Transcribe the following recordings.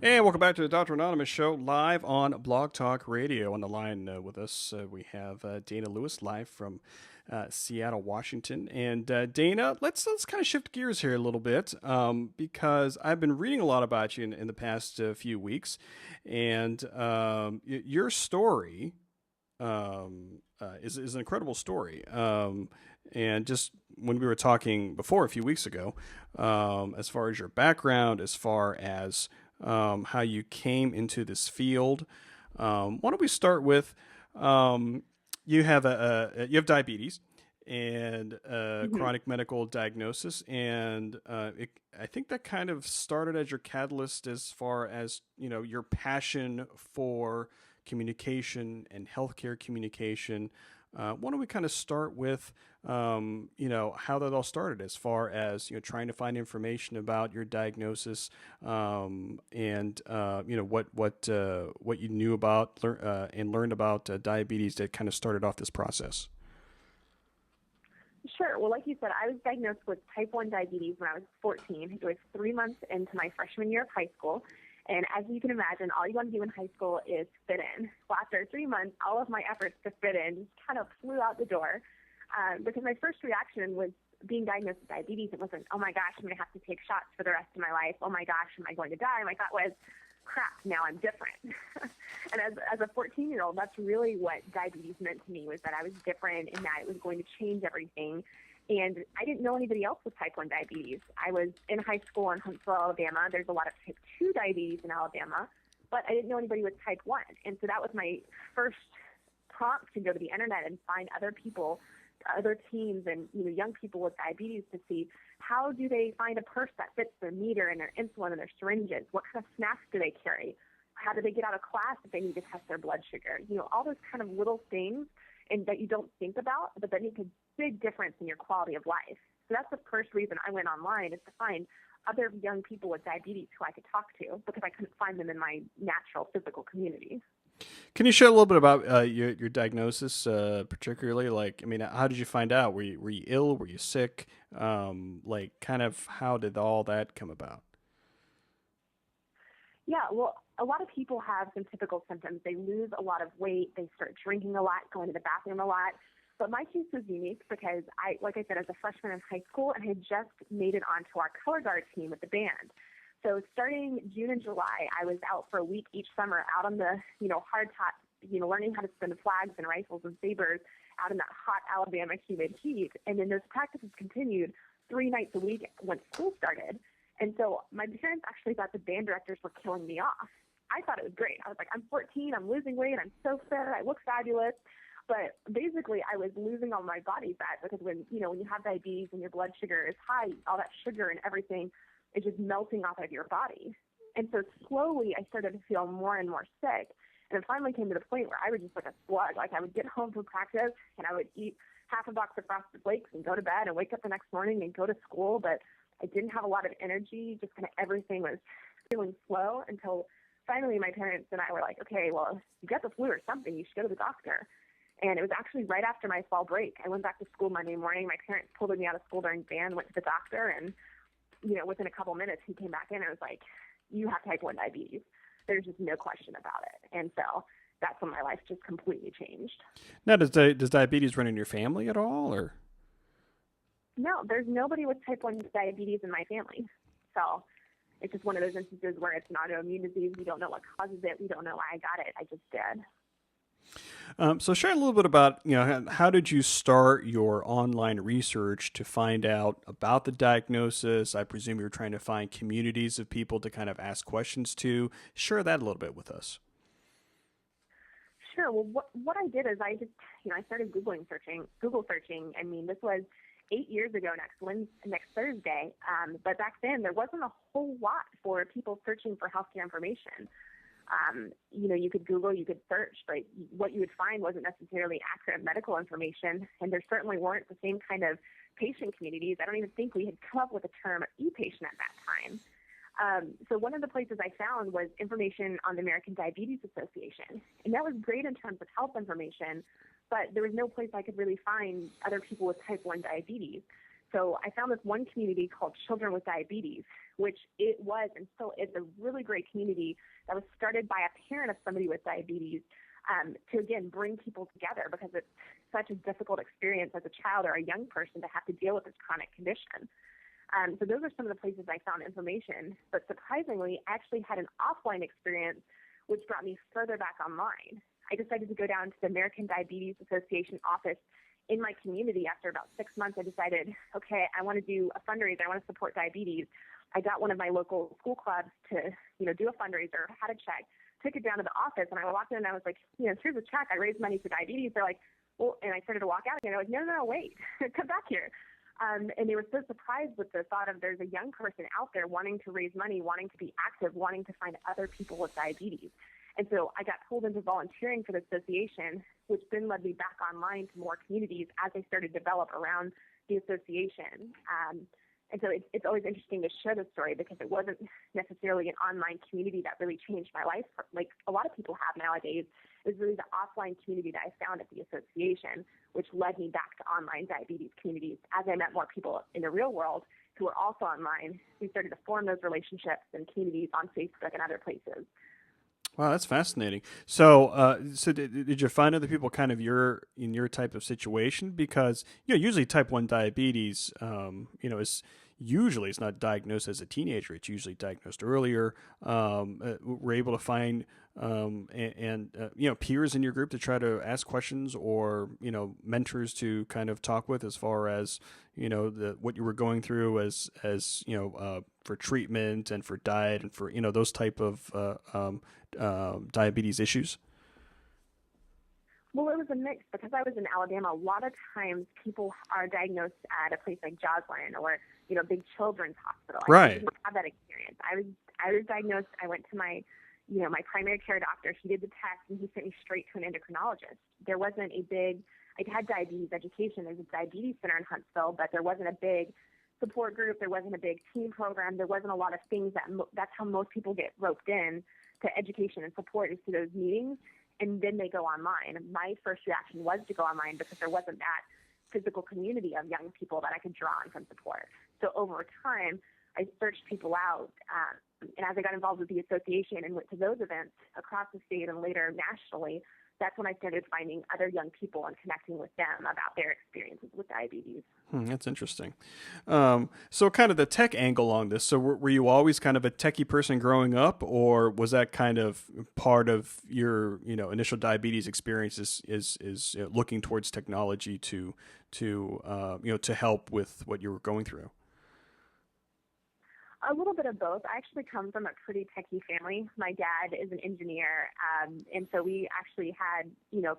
And welcome back to the Dr. Anonymous Show, live on Blog Talk Radio. On the line with us, we have Dana Lewis, live from Seattle, Washington. And Dana, let's kind of shift gears here a little bit because I've been reading a lot about you in the past few weeks, and your story is an incredible story. And just when we were talking before a few weeks ago, as far as your background, as far as how you came into this field. Why don't we start with you have you have diabetes and hmm chronic medical diagnosis, and I think that kind of started as your catalyst as far as your passion for communication and healthcare communication. Why don't we kind of start with how that all started as far as trying to find information about your diagnosis, and what you knew about and learned about diabetes that kind of started off this process. Sure. Well, like you said, I was diagnosed with type 1 diabetes when I was 14. It was 3 months into my freshman year of high school. And as you can imagine, all you want to do in high school is fit in. Well, after 3 months, all of my efforts to fit in just kind of flew out the door because my first reaction was being diagnosed with diabetes. It wasn't, oh my gosh, I'm going to have to take shots for the rest of my life. Oh my gosh, am I going to die? My thought was, crap, now I'm different. And as a 14-year-old, that's really what diabetes meant to me, was that I was different and that it was going to change everything. And I didn't know anybody else with type 1 diabetes. I was in high school in Huntsville, Alabama. There's a lot of type 2 diabetes in Alabama, but I didn't know anybody with type 1. And so that was my first prompt to go to the internet and find other people, other teams, and young people with diabetes to see how do they find a purse that fits their meter and their insulin and their syringes. What kind of snacks do they carry? How do they get out of class if they need to test their blood sugar? All those kind of little things and that you don't think about, but that make a big difference in your quality of life. So that's the first reason I went online, is to find other young people with diabetes who I could talk to, because I couldn't find them in my natural physical community. Can you share a little bit about your diagnosis, particularly? Like, I mean, how did you find out? Were you ill? Were you sick? Like, kind of, how did all that come about? Yeah, well, a lot of people have some typical symptoms. They lose a lot of weight, they start drinking a lot, going to the bathroom a lot. But my case was unique because like I said, as a freshman in high school, and had just made it onto our color guard team with the band. So starting June and July, I was out for a week each summer, out on the, hard top, learning how to spin flags and rifles and sabers out in that hot Alabama humid heat. And then those practices continued 3 nights a week when school started. And so my parents actually thought the band directors were killing me off. I thought it was great. I was like, I'm 14, I'm losing weight, I'm so fit, I look fabulous. But basically, I was losing all my body fat because when you have diabetes and your blood sugar is high, all that sugar and everything is just melting off of your body. And so slowly, I started to feel more and more sick. And it finally came to the point where I was just like a slug. Like, I would get home from practice and I would eat half a box of Frosted Flakes and go to bed and wake up the next morning and go to school. But I didn't have a lot of energy. Just kind of everything was feeling slow until finally my parents and I were like, okay, well, if you get the flu or something, you should go to the doctor. And it was actually right after my fall break. I went back to school Monday morning. My parents pulled me out of school during band, went to the doctor, and within a couple minutes, he came back in and was like, you have type 1 diabetes. There's just no question about it. And so that's when my life just completely changed. Now, does diabetes run in your family at all, or? No, there's nobody with type 1 diabetes in my family. So it's just one of those instances where it's an autoimmune disease. We don't know what causes it. We don't know why I got it. I just did. So share a little bit about, how did you start your online research to find out about the diagnosis? I presume you were trying to find communities of people to kind of ask questions to. Share that a little bit with us. Sure. Well, what I did is I just, I started Google searching. I mean, this was 8 years ago next Thursday. But back then there wasn't a whole lot for people searching for healthcare information. You could Google, you could search, but what you would find wasn't necessarily accurate medical information. And there certainly weren't the same kind of patient communities. I don't even think we had come up with the term e-patient at that time. So one of the places I found was information on the American Diabetes Association. And that was great in terms of health information, but there was no place I could really find other people with type 1 diabetes. So I found this one community called Children with Diabetes, which it was and still is a really great community that was started by a parent of somebody with diabetes to, again, bring people together because it's such a difficult experience as a child or a young person to have to deal with this chronic condition. So those are some of the places I found information. But surprisingly, I actually had an offline experience, which brought me further back online. I decided to go down to the American Diabetes Association office in my community. After about 6 months, I decided, okay, I want to do a fundraiser. I want to support diabetes. I got one of my local school clubs to, do a fundraiser, had a check, took it down to the office, and I walked in and I was like, here's a check. I raised money for diabetes. They're like, well, and I started to walk out and they're like, no, wait, come back here. And they were so surprised with the thought of there's a young person out there wanting to raise money, wanting to be active, wanting to find other people with diabetes. And so I got pulled into volunteering for the association, which then led me back online to more communities as I started to develop around the association. And so it's always interesting to share the story because it wasn't necessarily an online community that really changed my life like a lot of people have nowadays. It was really the offline community that I found at the association, which led me back to online diabetes communities. As I met more people in the real world who were also online, we started to form those relationships and communities on Facebook and other places. Wow, that's fascinating. So did you find other people kind of in your type of situation? Because usually type 1 diabetes, is usually it's not diagnosed as a teenager. It's usually diagnosed earlier. We're able to find peers in your group to try to ask questions, or mentors to kind of talk with as far as what you were going through as for treatment and for diet and for those type of diabetes issues. Well, it was a mix because I was in Alabama. A lot of times people are diagnosed at a place like Joslin or, big children's hospital. Right. I didn't have that experience. I was diagnosed. I went to my primary care doctor. He did the test and he sent me straight to an endocrinologist. There wasn't I had diabetes education. There's a diabetes center in Huntsville, but there wasn't a big support group. There wasn't a big team program. There wasn't a lot of things that's how most people get roped in to education and support is to those meetings. And then they go online. My first reaction was to go online because there wasn't that physical community of young people that I could draw on from support. So over time, I searched people out. And as I got involved with the association and went to those events across the state and later nationally, that's when I started finding other young people and connecting with them about their experiences with diabetes. That's interesting. So kind of the tech angle on this. So were you always kind of a techie person growing up, or was that kind of part of your, initial diabetes experience is looking towards technology to help with what you were going through? A little bit of both. I actually come from a pretty techie family. My dad is an engineer, and so we actually had,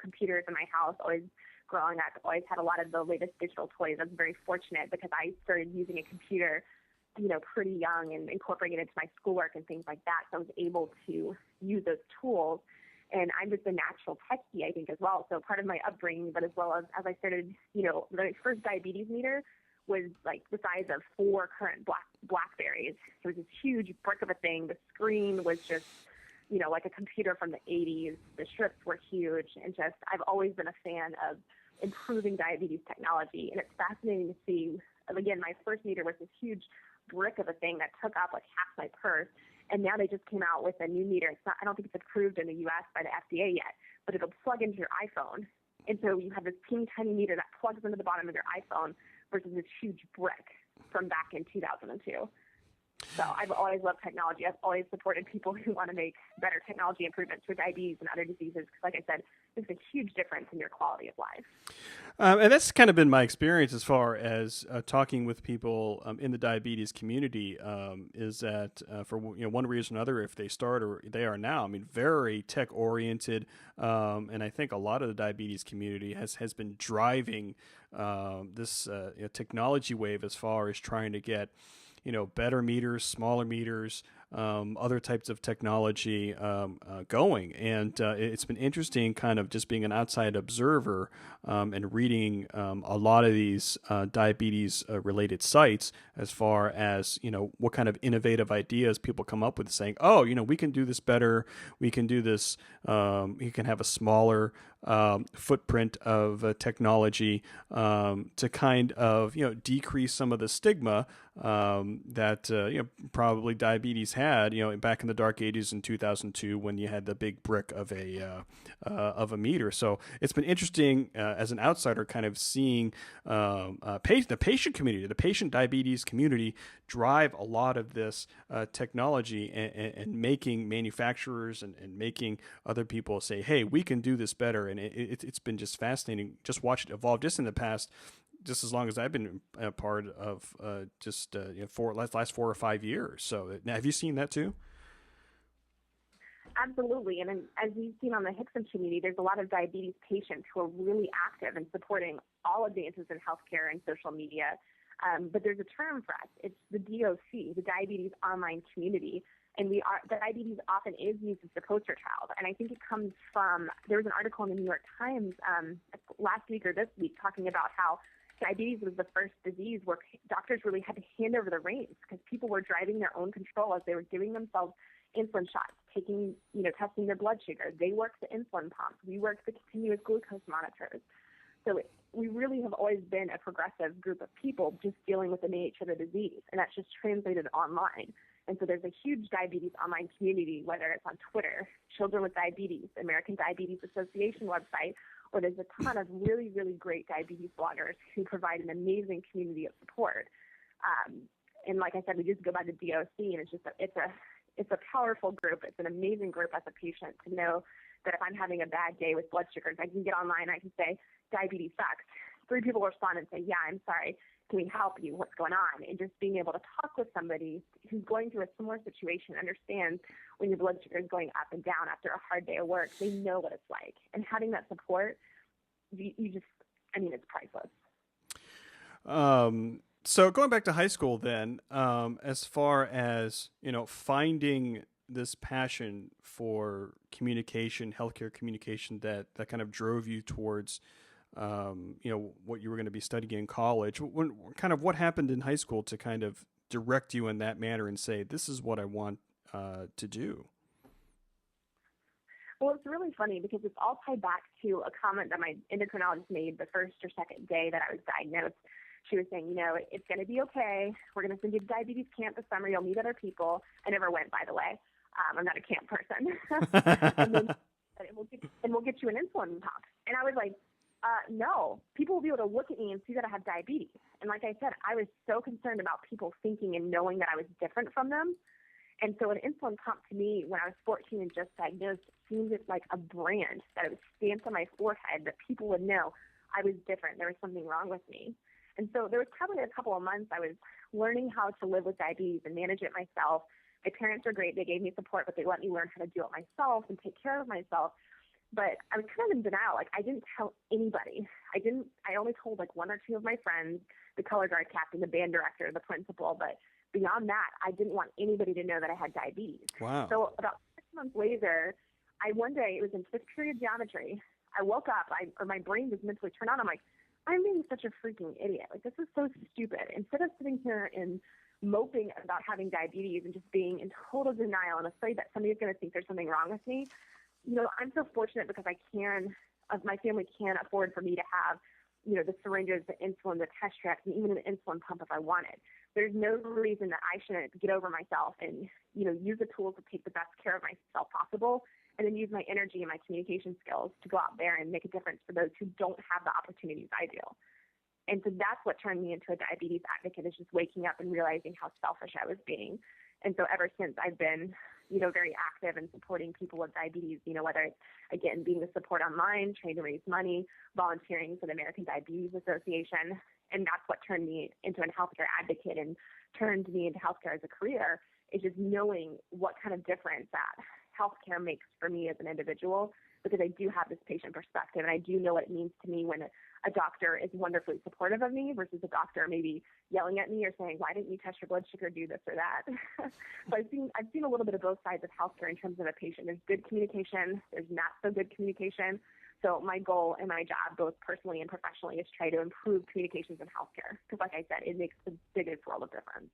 computers in my house always growing up, always had a lot of the latest digital toys. I was very fortunate because I started using a computer, pretty young and incorporating it into my schoolwork and things like that. So I was able to use those tools. And I'm just a natural techie, I think, as well. So part of my upbringing, but as well as I started, the first diabetes meter was like the size of 4 current Blackberries. It was this huge brick of a thing. The screen was just, like a computer from the 80s. The strips were huge. And just, I've always been a fan of improving diabetes technology. And it's fascinating to see, again, my first meter was this huge brick of a thing that took up like half my purse. And now they just came out with a new meter. I don't think it's approved in the U.S. by the FDA yet, but it'll plug into your iPhone. And so you have this teeny tiny meter that plugs into the bottom of your iPhone versus this huge brick from back in 2002. So I've always loved technology. I've always supported people who want to make better technology improvements for diabetes and other diseases because, like I said, it's a huge difference in your quality of life. And that's kind of been my experience as far as talking with people in the diabetes community, is that for one reason or another, if they start or they are now, very tech oriented, and I think a lot of the diabetes community has been driving this technology wave as far as trying to get better meters, smaller meters, other types of technology going. And it's been interesting kind of just being an outside observer and reading a lot of these diabetes related sites as far as, what kind of innovative ideas people come up with saying, oh, we can do this better. We can do this. You can have a smaller footprint of technology to kind of decrease some of the stigma that probably diabetes had back in the dark ages in 2002 when you had the big brick of a meter. So it's been interesting as an outsider kind of seeing the patient community, the patient diabetes community drive a lot of this technology and making manufacturers and making other people say, hey, we can do this better. And it's been just fascinating just watch it evolve just in the past, just as long as I've been a part of last 4 or 5 years. So now, have you seen that too? Absolutely. And then, as you've seen on the Hickson community, there's a lot of diabetes patients who are really active in supporting all advances in healthcare and social media. But there's a term for us. It's the DOC, the Diabetes Online Community. And diabetes often is used as the poster child. And I think it comes from, there was an article in the New York Times last week or this week talking about how diabetes was the first disease where doctors really had to hand over the reins because people were driving their own control as they were giving themselves insulin shots, testing their blood sugar. They worked the insulin pump. We worked the continuous glucose monitors. So we really have always been a progressive group of people just dealing with the nature of the disease, and that's just translated online. And so there's a huge diabetes online community, whether it's on Twitter, Children with Diabetes, American Diabetes Association website, or there's a ton of really, really great diabetes bloggers who provide an amazing community of support. And like I said, we just go by the DOC, and it's a powerful group. It's an amazing group as a patient to know that if I'm having a bad day with blood sugars, I can get online, I can say, diabetes sucks. 3 people respond and say, yeah, I'm sorry. Can we help you? What's going on? And just being able to talk with somebody who's going through a similar situation, understands when your blood sugar is going up and down after a hard day of work. They know what it's like. And having that support, it's priceless. So going back to high school then, as far as, finding this passion for communication, healthcare communication that kind of drove you towards, what you were going to be studying in college, what happened in high school to kind of direct you in that manner and say, this is what I want to do? Well, it's really funny because it's all tied back to a comment that my endocrinologist made the first or second day that I was diagnosed. She was saying, it's going to be okay. We're going to send you to diabetes camp this summer. You'll meet other people. I never went, by the way. I'm not a camp person. and we'll get you an insulin pump. And I was like, no. People will be able to look at me and see that I have diabetes. And like I said, I was so concerned about people thinking and knowing that I was different from them. And so an insulin pump to me, when I was 14 and just diagnosed, seemed like a brand that it was stamped on my forehead that people would know I was different. There was something wrong with me. And so there was probably a couple of months I was learning how to live with diabetes and manage it myself. My parents were great. They gave me support, but they let me learn how to do it myself and take care of myself. But I was kind of in denial. I didn't tell anybody. I only told 1 or 2 of my friends, the color guard captain, the band director, the principal. But beyond that, I didn't want anybody to know that I had diabetes. Wow. So about 6 months later, one day, it was in 5th period geometry. I woke up, my brain was mentally turned on. I'm like, I'm being such a freaking idiot. This is so stupid. Instead of sitting here and moping about having diabetes and just being in total denial and afraid that somebody's going to think there's something wrong with me, I'm so fortunate because my family can afford for me to have, the syringes, the insulin, the test strips, and even an insulin pump if I wanted. There's no reason that I shouldn't get over myself and, use the tools to take the best care of myself possible, and then use my energy and my communication skills to go out there and make a difference for those who don't have the opportunities I do. And so that's what turned me into a diabetes advocate, is just waking up and realizing how selfish I was being. And so ever since, I've been, very active in supporting people with diabetes, whether it's, again, being the support online, trying to raise money, volunteering for the American Diabetes Association. And that's what turned me into a healthcare advocate and turned me into healthcare as a career, is just knowing what kind of difference that healthcare makes for me as an individual, because I do have this patient perspective and I do know what it means to me when a doctor is wonderfully supportive of me versus a doctor maybe yelling at me or saying, why didn't you test your blood sugar, do this or that? So I've seen a little bit of both sides of healthcare in terms of a patient. There's good communication, there's not so good communication. So my goal and my job, both personally and professionally, is try to improve communications in healthcare because, like I said, it makes the biggest world of difference.